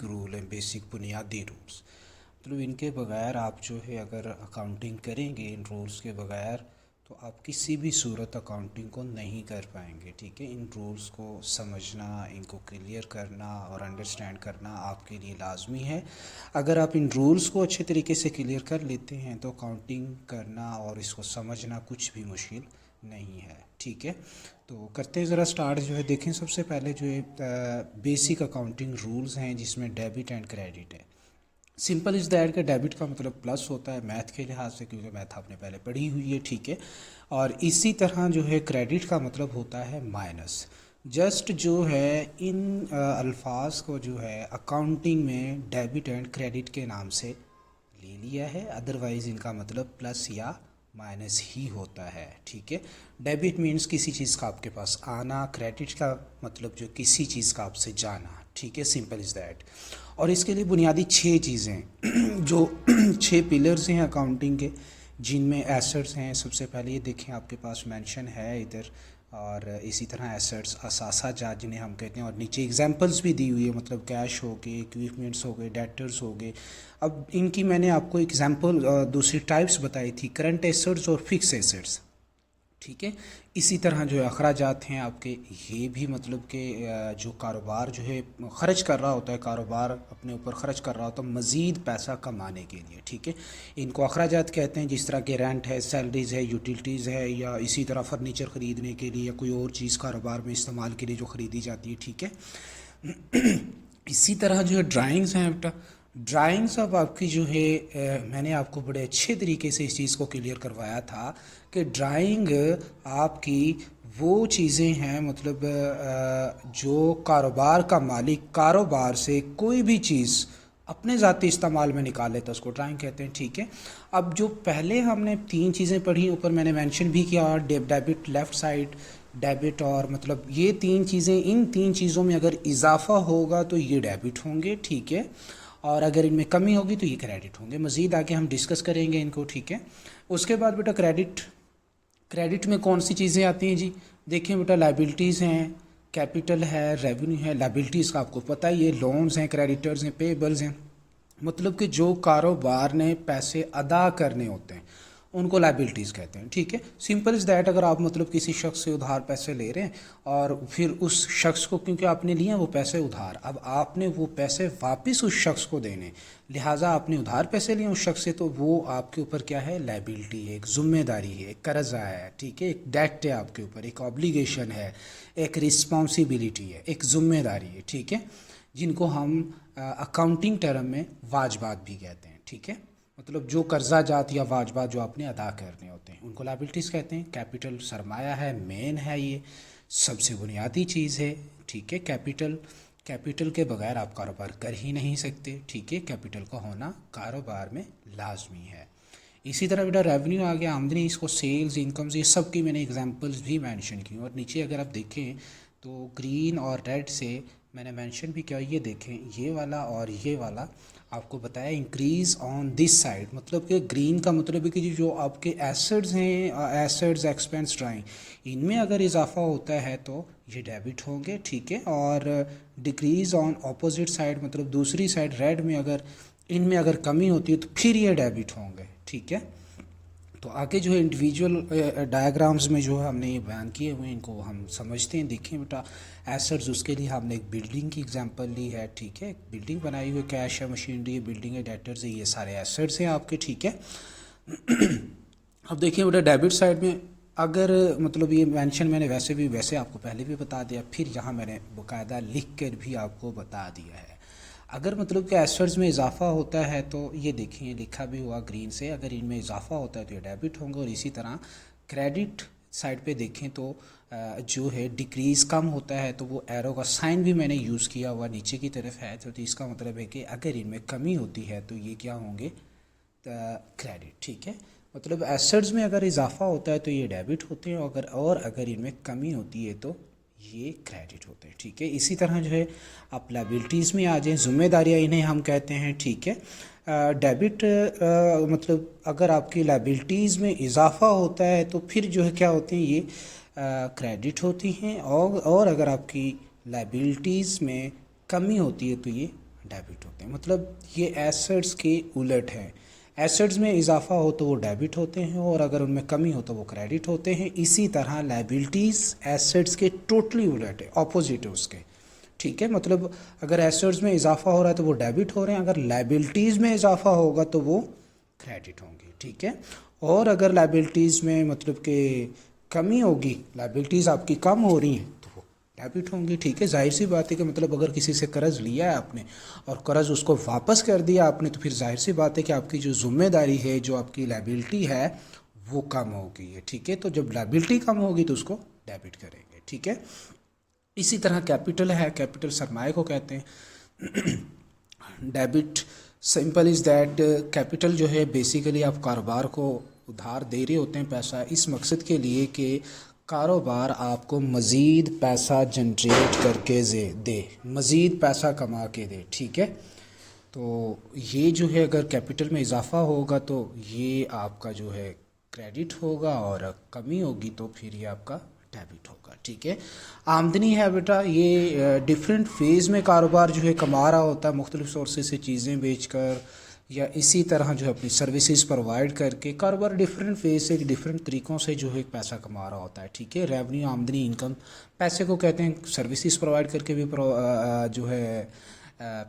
Basic rule हैं, basic बुनियादी rules. मतलब इनके बगैर आप जो है अगर अकाउंटिंग करेंगे इन रूल्स के बगैर, तो आप किसी भी सूरत अकाउंटिंग को नहीं कर पाएंगे। ठीक है, इन रूल्स को समझना, इनको क्लियर करना और अंडरस्टैंड करना आपके लिए लाजमी है। अगर आप इन रूल्स को अच्छे तरीके से क्लियर कर लेते हैं तो अकाउंटिंग करना और इसको समझना कुछ भी मुश्किल नहीं है। ठीक है, तो करते हैं ज़रा स्टार्ट। जो है देखें, सबसे पहले जो है बेसिक अकाउंटिंग रूल्स हैं जिसमें डेबिट एंड क्रेडिट है। सिंपल इज़ दैट का डेबिट का मतलब प्लस होता है मैथ के लिहाज से, क्योंकि मैथ आपने पहले पढ़ी हुई है। ठीक है, और इसी तरह जो है क्रेडिट का मतलब होता है माइनस। जस्ट जो है इन अल्फाज को जो है अकाउंटिंग में डेबिट एंड क्रेडिट के नाम से ले लिया है, अदरवाइज़ इनका मतलब प्लस या माइनस ही होता है। ठीक है, डेबिट मीन्स किसी चीज़ का आपके पास आना, क्रेडिट का मतलब जो किसी चीज़ का आपसे जाना। ठीक है, सिंपल इज़ दैट। और इसके लिए बुनियादी 6 चीज़ें जो 6 पिलर्स हैं अकाउंटिंग के, जिनमें एसेट्स हैं। सबसे पहले ये देखें आपके पास मेंशन है इधर, और इसी तरह एसेट्स असासा जात जिन्हें हम कहते हैं, और नीचे एग्जांपल्स भी दी हुई है, मतलब कैश हो गए, इक्विपमेंट्स हो गए, डेटर्स हो गए। अब इनकी मैंने आपको एग्जांपल दूसरी टाइप्स बताई थी, करंट एसेट्स और फिक्स एसेट्स। ठीक है, इसी तरह जो है अखराजात हैं आपके, ये भी मतलब कि जो कारोबार जो है ख़र्च कर रहा होता है, कारोबार अपने ऊपर ख़र्च कर रहा होता है मज़ीद पैसा कमाने के लिए। ठीक है, इनको अखराजात कहते हैं। जिस तरह के रेंट है, सैलरीज़ है, यूटिलिटीज़ है, या इसी तरह फर्नीचर ख़रीदने के लिए या कोई और चीज़ कारोबार में इस्तेमाल के लिए जो ख़रीदी जाती है। ठीक है, इसी तरह जो है ड्राइंग्स हैं बेटा। ड्राइंग्स अब आपकी जो है मैंने आपको बड़े अच्छे तरीके से इस चीज़ को क्लियर करवाया था कि ड्राइंग आपकी वो चीज़ें हैं, मतलब जो कारोबार का मालिक कारोबार से कोई भी चीज़ अपने ज़ाती इस्तेमाल में निकाल लेता है, उसको ड्राइंग कहते हैं। ठीक है, अब जो पहले हमने 3 चीज़ें पढ़ी, ऊपर मैंने मेंशन भी किया, डेबिट लेफ़्ट साइड, डेबिट, और मतलब ये 3 चीज़ें, इन 3 चीज़ों में अगर इजाफा होगा तो ये डेबिट होंगे। ठीक है, और अगर इनमें कमी होगी तो ये क्रेडिट होंगे। मज़ीद आगे हम डिस्कस करेंगे इनको। ठीक है, उसके बाद बेटा क्रेडिट में कौन सी चीज़ें आती हैं जी? देखिए बेटा, लाइबिलिटीज़ हैं, कैपिटल है, रेवेन्यू है। लाइबिलिटीज़ का आपको पता ही है, लोन्स हैं, क्रेडिटर्स हैं, पेबल्स हैं। मतलब कि जो कारोबार ने पैसे अदा करने होते हैं उनको लाइबिलिटीज़ कहते हैं। ठीक है, सिंपल इज़ दैट। अगर आप मतलब किसी शख्स से उधार पैसे ले रहे हैं और फिर उस शख्स को, क्योंकि आपने लिए वो पैसे उधार, अब आपने वो पैसे वापस उस शख्स को देने, लिहाजा आपने उधार पैसे लिए उस शख्स से, तो वो आपके ऊपर क्या है? लाइबिलिटी है, एक ज़िम्मेदारी है, एक कर्जा है। ठीक है, एक डेट है आपके ऊपर, एक ऑब्लिगेशन है, एक रिस्पॉन्सिबिलिटी है, एक ज़िम्मेदारी है। ठीक है, जिनको हम अकाउंटिंग टर्म में वाजबात भी कहते हैं। ठीक है, मतलब जो कर्जा जात या वाजबात जो आपने अदा करने होते हैं उनको लाइबिलिटीज़ कहते हैं। कैपिटल सरमाया है, मेन है, ये सबसे बुनियादी चीज़ है। ठीक है, कैपिटल के बगैर आप कारोबार कर ही नहीं सकते। ठीक है, कैपिटल का होना कारोबार में लाजमी है। इसी तरह बेटा रेवेन्यू आ गया, आमदनी, इसको सेल्स, इनकम्स, ये सब की मैंने एग्जांपल्स भी मेंशन की। और नीचे अगर आप देखें तो ग्रीन और रेड से मैंने मेंशन भी किया। ये देखें, ये वाला और ये वाला आपको बताया इंक्रीज़ ऑन दिस साइड, मतलब कि ग्रीन का मतलब है कि जो आपके एसेट्स हैं, एसेट्स एक्सपेंस ड्राइंग, इनमें अगर इजाफा होता है तो ये डेबिट होंगे। ठीक है, और डिक्रीज़ ऑन ऑपोजिट साइड, मतलब दूसरी साइड रेड में अगर इनमें अगर कमी होती है तो फिर ये डेबिट होंगे। ठीक है, तो आगे जो है इंडिविजुअल डायग्राम्स में जो है हमने ये बयान किए हुए हैं, इनको हम समझते हैं। देखिए बेटा, एसेट्स, उसके लिए हमने एक बिल्डिंग की एग्जांपल ली है। ठीक है, एक बिल्डिंग बनाई हुई है, कैश है, मशीनरी है, बिल्डिंग है, डेटर्स है, ये सारे एसेट्स हैं आपके। ठीक है, अब देखिए बेटा डेबिट साइड में अगर मतलब ये मेंशन मैंने वैसे आपको पहले भी बता दिया, फिर यहाँ मैंने बाकायदा लिख कर भी आपको बता दिया है। अगर मतलब कि एसेट्स में इजाफा होता है तो ये देखिए लिखा भी हुआ ग्रीन से, अगर इनमें इजाफा होता है तो ये डेबिट होंगे। और इसी तरह क्रेडिट साइड पे देखें तो जो है डिक्रीज़ कम होता है तो वो एरो का साइन भी मैंने यूज़ किया हुआ नीचे की तरफ है, तो इसका मतलब है कि अगर इनमें कमी होती है तो ये क्या होंगे? क्रेडिट। ठीक है, मतलब एसेट्स में अगर इजाफा होता है तो ये डेबिट होते हैं, अगर इनमें कमी होती है तो ये क्रेडिट होते हैं। ठीक है, इसी तरह जो है आप लाइबिलिटीज़ में आ जाएं, जिम्मेदारियाँ इन्हें हम कहते हैं। ठीक है, डेबिट मतलब अगर आपकी लाइबिलिटीज़ में इजाफा होता है तो फिर जो है क्या होते हैं? ये क्रेडिट होती हैं, और अगर आपकी लाइबिलिटीज़ में कमी होती है तो ये डेबिट होते हैं। मतलब ये एसेट्स के उलट है। एसेट्स में इजाफा हो तो वो डेबिट होते हैं और अगर उनमें कमी हो तो वो क्रेडिट होते हैं। इसी तरह लाइबिलिटीज़ एसेट्स के टोटली उलट है, ऑपोजिट है उसके, ठीक है। मतलब अगर एसेट्स में इजाफा हो रहा है तो वो डेबिट हो रहे हैं, अगर लाइबिलिटीज़ में इजाफा होगा तो वो क्रेडिट होंगे, ठीक है। और अगर लाइबिलिटीज़ में मतलब कि कमी होगी, लाइबिलिटीज़ आपकी कम हो रही हैं तो वो डेबिट होंगी, ठीक है। जाहिर सी बात है कि मतलब अगर किसी से कर्ज लिया है आपने और कर्ज उसको वापस कर दिया आपने, तो फिर जाहिर सी बात है कि आपकी जो जिम्मेदारी है, जो आपकी लाइबिलिटी है वो कम हो गई है, ठीक है। तो जब लाइबिलिटी कम होगी तो उसको डेबिट करेंगे, ठीक है। इसी तरह कैपिटल है, कैपिटल सरमाए को कहते हैं। Debit simple is that, capital जो है बेसिकली आप कारोबार को उधार दे रहे होते हैं पैसा, इस मकसद के लिए कि कारोबार आपको मज़ीद पैसा जनरेट करके दे, मज़ीद पैसा कमा के दे, ठीक है। तो ये जो है अगर कैपिटल में इजाफा होगा तो ये आपका जो है क्रेडिट होगा और कमी होगी तो फिर ये आपका डेबिट होगा, ठीक है। आमदनी है बेटा, ये डिफरेंट फेज़ में कारोबार जो है कमा रहा होता है, मुख्तलिफ सोर्सेज से चीज़ें बेचकर या इसी तरह जो है अपनी सर्विसेज प्रोवाइड करके कारोबार डिफरेंट फेज से डिफरेंट तरीक़ों से जो है पैसा कमा रहा होता है, ठीक है। रेवेन्यू, आमदनी, इनकम, पैसे को कहते हैं। सर्विसेज प्रोवाइड करके भी जो है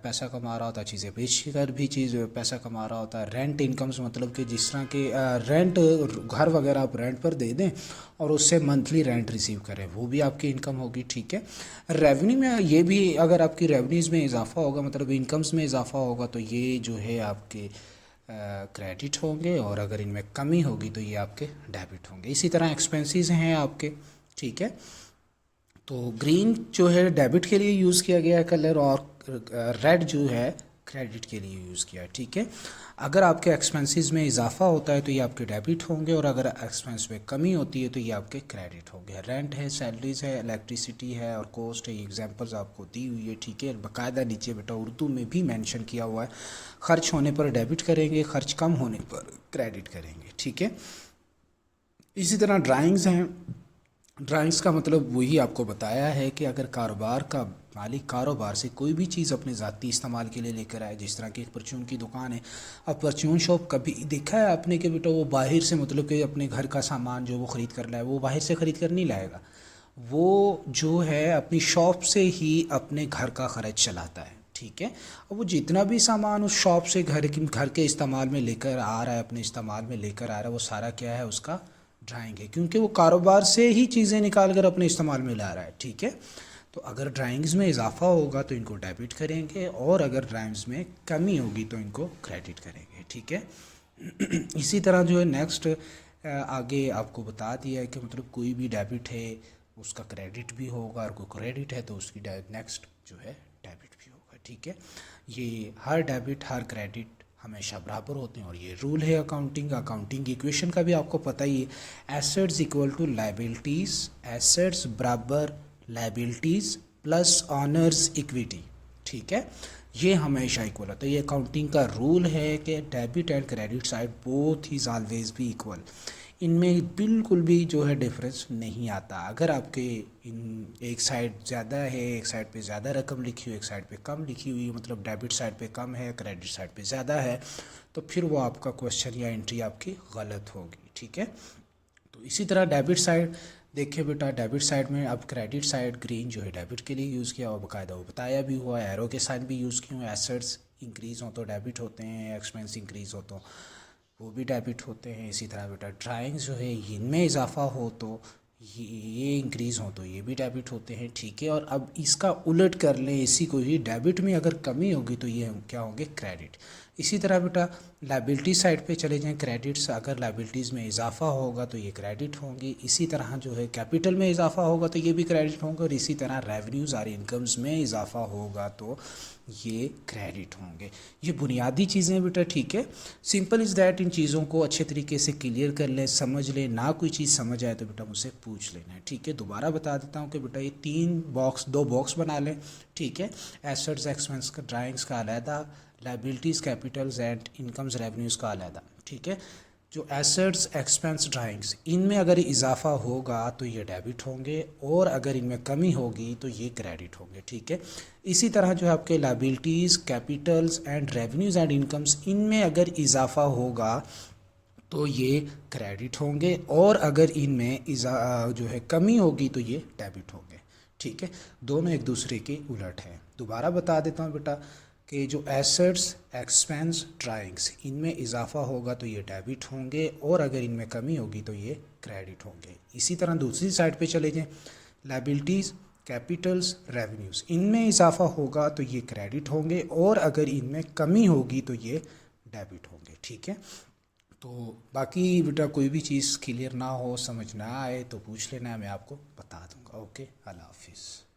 पैसा कमा रहा होता है, चीज़ें बेच कर भी पैसा कमा रहा होता है। रेंट इनकम्स मतलब कि जिस तरह के रेंट, घर वगैरह आप रेंट पर दे दें और उससे मंथली रेंट रिसीव करें, वो भी आपकी इनकम होगी, ठीक है। रेवेन्यू में ये भी, अगर आपकी रेवेन्यूज़ में इजाफा होगा मतलब इनकम्स में इजाफा होगा तो ये जो है आपके क्रेडिट होंगे और अगर इनमें कमी होगी तो ये आपके डेबिट होंगे। इसी तरह एक्सपेंसेस हैं आपके, ठीक है। तो ग्रीन जो है डेबिट के लिए यूज़ किया गया है कलर और रेड जो है क्रेडिट के लिए यूज़ किया है, ठीक है। अगर आपके एक्सपेंसेस में इजाफा होता है तो ये आपके डेबिट होंगे और अगर एक्सपेंस में कमी होती है तो ये आपके क्रेडिट होंगे। रेंट है, सैलरीज है, इलेक्ट्रिसिटी है और कॉस्ट है, ये एग्जांपल्स आपको दी हुई है, ठीक है। बाकायदा नीचे बेटा उर्दू में भी मेंशन किया हुआ है, खर्च होने पर डेबिट करेंगे, खर्च कम होने पर क्रेडिट करेंगे, ठीक है। इसी तरह ड्राइंग्स हैं। ड्राइंग्स का मतलब वही आपको बताया है कि अगर कारोबार का मालिक कारोबार से कोई भी चीज़ अपने ज़ाती इस्तेमाल के लिए लेकर आए, जिस तरह की एक परचून की दुकान है, अब परचून शॉप कभी देखा है आपने कि बेटा वो बाहर से मतलब कि अपने घर का सामान जो वो ख़रीद कर लाए, वो बाहर से ख़रीद कर नहीं लाएगा, वो जो है अपनी शॉप से ही अपने घर का ख़र्च चलाता है, ठीक है। और वो जितना भी सामान उस शॉप से घर के इस्तेमाल में लेकर आ रहा है, अपने इस्तेमाल में लेकर आ रहा है, वो सारा क्या है, उसका ड्राइंग है, क्योंकि वो कारोबार से ही चीज़ें निकाल कर अपने इस्तेमाल में ला रहा है, ठीक है। तो अगर ड्राइंग्स में इजाफा होगा तो इनको डेबिट करेंगे और अगर ड्राइंग्स में कमी होगी तो इनको क्रेडिट करेंगे, ठीक है। इसी तरह जो है नेक्स्ट आगे आपको बता दिया है कि मतलब कोई भी डेबिट है उसका क्रेडिट भी होगा और कोई क्रेडिट है तो उसकी नेक्स्ट जो है डेबिट भी होगा, ठीक है। ये हर डेबिट हर क्रेडिट हमेशा बराबर होते हैं और ये रूल है अकाउंटिंग इक्वेशन का भी आपको पता ही है। Assets equal to liabilities, assets बराबर लाइबिलिटीज़ प्लस ऑनर्स इक्विटी, ठीक है। ये हमेशा इक्वल होता है, ये अकाउंटिंग का रूल है कि debit and credit side both is always भी इक्वल, इनमें बिल्कुल भी जो है डिफरेंस नहीं आता। अगर आपके एक साइड ज़्यादा है, एक साइड पे ज़्यादा रकम लिखी हुई, एक साइड पे कम लिखी हुई है, मतलब डेबिट साइड पे कम है, क्रेडिट साइड पे ज़्यादा है, तो फिर वो आपका क्वेश्चन या एंट्री आपकी गलत होगी, ठीक है। तो इसी तरह डेबिट साइड देखिए बेटा, डेबिट साइड में अब क्रेडिट साइड ग्रीन जो है डेबिट के लिए यूज़ किया और बाकायदा वो बताया भी हुआ है, एरो के साइन भी यूज़ किए हुए। एसेट्स इंक्रीज़ हो तो डेबिट होते हैं, एक्सपेंस इंक्रीज़ हो तो वो भी डेबिट होते हैं। इसी तरह बेटा ड्राइंग्स जो है इनमें इजाफा हो तो ये इंक्रीज़ हो तो ये भी डेबिट होते हैं, ठीक है। और अब इसका उलट कर लें इसी को ही, डेबिट में अगर कमी होगी तो ये क्या होंगे, क्रेडिट। इसी तरह बेटा लाइबिलिटी साइड पे चले जाएं, क्रेडिट्स अगर लाइबिलिटीज़ में इजाफा होगा तो ये क्रेडिट होंगी। इसी तरह जो है कैपिटल में इजाफा होगा तो ये भी क्रेडिट होंगे और इसी तरह रेवेन्यूज़ और इनकम्स में इजाफा होगा तो ये क्रेडिट होंगे। ये बुनियादी चीज़ें बेटा, ठीक है। सिंपल इज़ दैट, इन चीज़ों को अच्छे तरीके से क्लियर कर लें, समझ लें, ना कोई चीज़ समझ आए तो बेटा मुझसे पूछ लेना है, ठीक है। दोबारा बता देता हूँ कि बेटा ये दो बॉक्स बना लें, ठीक है। एसेट्स एक्सपेंस का, ड्राइंग्स का अलहदा, liabilities Capitals and incomes revenues का अलहदा, ठीक है। जो एसेट्स एक्सपेंस ड्राइंग्स इनमें अगर इजाफा होगा तो ये डेबिट होंगे और अगर इनमें कमी होगी तो ये क्रेडिट होंगे, ठीक है। इसी तरह जो है आपके liabilities, Capitals and revenues and incomes इनमें अगर इजाफा होगा तो ये क्रेडिट होंगे और अगर इनमें जो है कमी होगी तो ये डेबिट होंगे, ठीक है। दोनों एक दूसरे के उलट हैं। दोबारा बता देता हूँ बेटा कि जो एसेट्स एक्सपेंस ड्राइंग्स इनमें इजाफा होगा तो ये डेबिट होंगे और अगर इनमें कमी होगी तो ये क्रेडिट होंगे। इसी तरह दूसरी साइड पे चले जाएं, लायबिलिटीज़, कैपिटल्स, रेवेन्यूज़ इनमें इजाफा होगा तो ये क्रेडिट होंगे और अगर इनमें कमी होगी तो ये डेबिट होंगे, ठीक है। तो बाकी बेटा कोई भी चीज़ क्लियर ना हो, समझ ना आए तो पूछ लेना, मैं आपको बता दूंगा। ओके, अल्लाह हाफिज़।